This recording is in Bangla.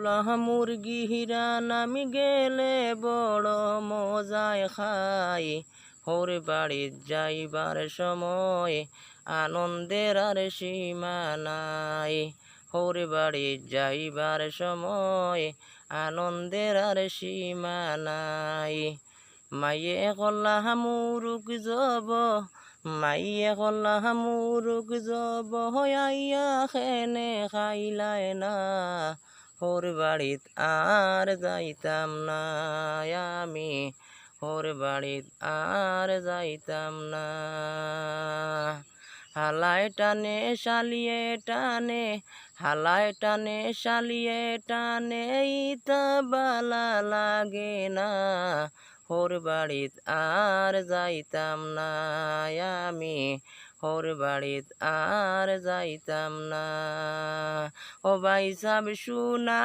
পোলা মুরগি হিরান আমি গেলে বড় মজায় খাই। হোর বাড়িত যাইবার সময় আনন্দের আর সীমা নাই। হোর বাড়িত যাইবার সময় আনন্দের আর সীমা নাই। মাইয়ে কল্লা মুরুক জব, মাইয়ে কল্লা মুরুক জব হইয়া খেনে খাইলায় না। হোর বাড়িত আর যাইতাম না আমি, হোর বাড়িত আর যাইতাম না। হালায় টানে শালিয়ে টানে, হালায় টানে শালিয়ে টানে, ইতা বালা লাগে না। হোর বাড়িত আর যাইতাম না আমি, হোর বাড়িত আর যাইতাম না। ও ভাই সাব শুনা